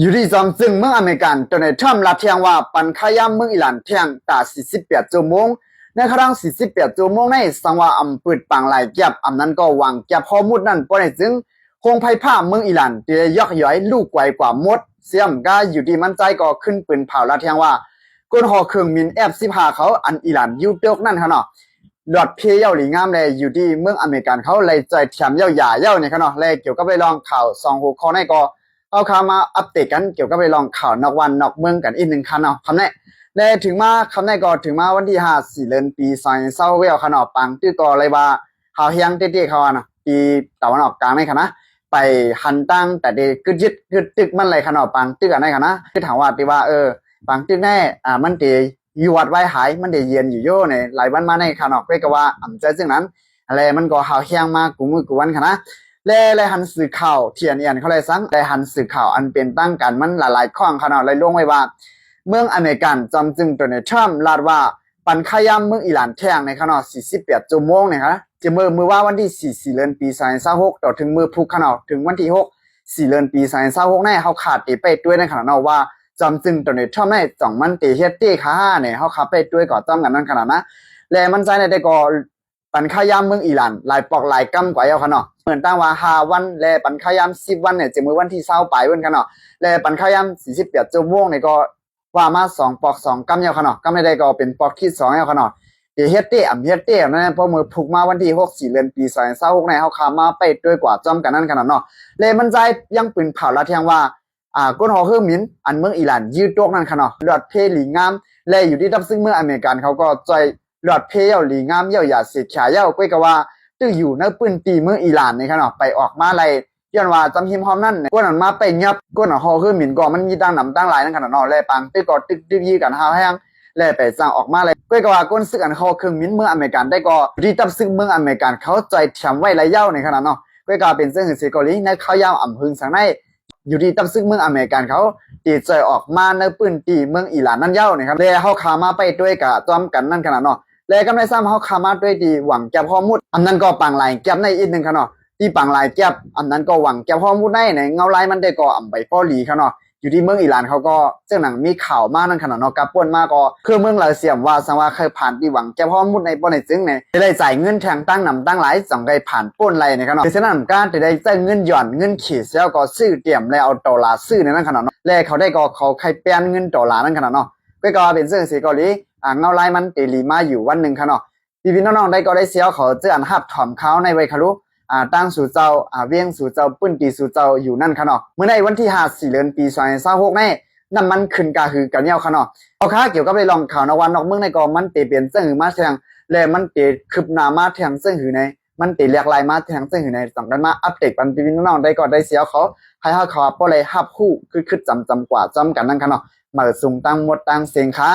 อยู่ที่จอมซึ่งเมืองอเมริกันโดนัลด์ทรัมป์รับเทียงว่าปันขยามเมืองอิหร่านเทียงตา48 ชั่วโมงในครั้ง48 ชั่วโมงในสังว่าอำปืดปังหลายเก็บอำนั้นก็วางเก็บข้อมูลนั้นปนจึงคงไพ่ผ้าเมืองอิหร่านที่ยกย่อยลูกไกวกว่าหมดเสียมก็อยู่ที่มั่นใจก็ขึ้นปืนเผาละเทียงว่าก้นหอเครื่องมินF-15เขาอันอิหร่านยูเตกนั่นค่ะเนาะหลอดเพย์หลีงามเลยอยู่ที่เมืองอเมริกันเขาเลยใจเทียมหย่าเนี่ยค่ะเนาะเลยเกี่ยวกับไปลองข่าว2 หัวข้อในก็เอาข่าวมาอัปเดตกันเกี่ยวกับไปลองข่าวนอกวันนอกเมืองกันอีก1คันเนาะคำนี้และถึงมาคำนี้ก็ถึงมาวันที่4 เดือนปี2020ค่ะเนาะปังตื้อก็เลยว่าข่าวเฮียงเตี้ยๆเขาเนาะปีตะวันออกกลางในค่ะนะไปหันตั้งแต่เด็กกึดยึดกึดตึกมันเลยค่ะเนาะปังตื้อกันในค่ะนะคือถามว่าที่ว่าปังตึกแน่มันเตอยู่วัดไว้หายมันได้เย็นอยู่โย่ในหลายวันมาในค่ะเนาะก็ว่าใจซึ่งนั้นอะไรมันก็ข่าวเฮียงมากูมือกูวันค่ะนะและหันสื่อข่าวเทียนเอียนเขาเลยสั่งและหันสื่อข่าวอันเป็นตั้งกันมันหลายๆข้องขนาดเลยลงไว้ว่าเมืองอเมริกันจำจึงโดนัลด์ทรัมป์ลาดว่าปันขยามเมืองอิหร่านแท่งในขนาด48 ชั่วโมงนะครับจะมือว่าวันที่4 เดือนปี2026ต่อถึงมือพุกขนาดถึงวันที่4 เดือนปี2026แน่เขาขาดไปด้วยในขนาดว่าจำจึงโดนัลด์ทรัมป์ใน2 มันเฮ็ดตี้ค่าเนี่ยเขาขาดไปด้วยก่อจ้ำกันนั่นขนาดนะและมันใจในได้ก็ปันขยามเมืองอิหร่านหลายปอกหลายกำกว่าเอาขนาดเหมือนตั้งว่า5 วันและปันขยาม10 วันเนี่ยจะมือวันที่20ปลายวันกันเนาะและปันขยาม48 ชั่วโมงเนี่ยก็ว่ามา2 ปอก 2 กำเอาขนาดกำได้ก็เป็นปอกที่2เอาขนาดเฮ็ดเต้เฮ็ดเต้นั่นเพราะมือผูกมาวันที่4 เดือนปี2026ในเฮาขามาไปด้วยกว่าจ้อมกันนั่นขนาดเนาะและมันใจยังปืนเผาละเทียงว่าก้นหอเครื่องมินอันเมืองอิหร่านยืดตกนั่นขนาดหลอดเพหลีงามและอยู่ที่ดับซึ่งเมืองอเมริกันเขาก็ใจหลอดเพย์หลีงามอย่าเสียขาก้อยก็ว่าตื้ออยู่ในปืนตีเมืองอิหร่านในขนาดไปออกมาไรย้อนว่าจำหิมหอมนั่นก้นอันมาไปยับก้นอันหอคือหมิ่นก็มันมีตั้งหนำตั้งหลายนั่นขนาดนอแลปังตื้อก็ตึกยี่กันหาแห้งแลไปสร้างออกมาเลยก้อยก็ว่าก้นซึกอันหอเครื่องมินเมืองอเมริกันได้ก็ดีตับซึกเมืองอเมริกันเขาใจแถมไว้ไรเย้าในขนาดเนาะก้อยก็เป็นซึ่งสิเกาหลีในข้าวยาวอ่ำพึงสังในอยู่ที่ตับซึกเมืองอเมริกันเขาตีใจออกมาในปืนตีเมืองอิหร่านนั่นเย้านะครับเลยเฮาขามาไปด้วยกับจ้อมกันนั่นขนาดเนาะและกำไรซ้ำเขาขามาด้วยดีหวังแก็บข้อมูลอันนั้นก็ปังลายแก็บในอีกหนึ่งค่ะเนาะที่ปังลายแก็บอันนั้นก็หวังแก็บข้อมูลในเงาลายมันได้ก็อ่ำไปป้อหลีค่ะเนาะอยู่ที่เมืองอิหร่านเขาก็เจ้าหนังมีข่าวมากนั่นขนาดเนาะกับป่นมากก็คือเมืองลาวเสียมว่าสังว่าเคยผ่านที่หวังแก็บข้อมูลในป้อในจึงในได้จ่ายเงินแทงตั้งนำตั้งหลายสังได้ผ่านป่นไรในค่ะเนาะฉะนั้นการจะได้จ่ายเงินหย่อนเงินขีดแล้วก็ซื้อเตรียมแล้วเอาดอลลาร์ซื้อในนั้นขนาดเนาะและเขาได้ก็เขาใครเปลี่ยนเงินดอลลาร์นั่นขนาดเนาะก็เป็นเรื่องสีเกาหลีเงาลายมันเตลีมาอยู่วันหนึ่งค่ะเนาะพี่น้องๆได้ก็ได้เสียเขาเจออันหับถ่อมเขาในไว้คารุตั้งสู่เจ้าเวียงสู่เจ้าปื้นตีสู่เจ้าอยู่นั่นค่ะเนาะเมื่อในวันที่4 เดือนปี2026ในน้ำมันขึ้นกาคือกันเย้าค่ะเนาะเอาค่าเกี่ยวกับไปลองข่าวนวันนอกเมืองในก็มันเตเปลี่ยนซึ่งหือมาแทงและมันเตคืบหน้ามาแทงซึ่งหือในมันเตเรียกลายมาแทงซึ่งหือในต้องกันมาอัปเดตปันพี่น้องๆได้ก็ได้เสียเขาให้เฮาเขาบ่เลยฮับคู่คือจำกว่าจำกันนั่นค่ะเนาะมาสูงตั้งหมดตั้งเสียงค้า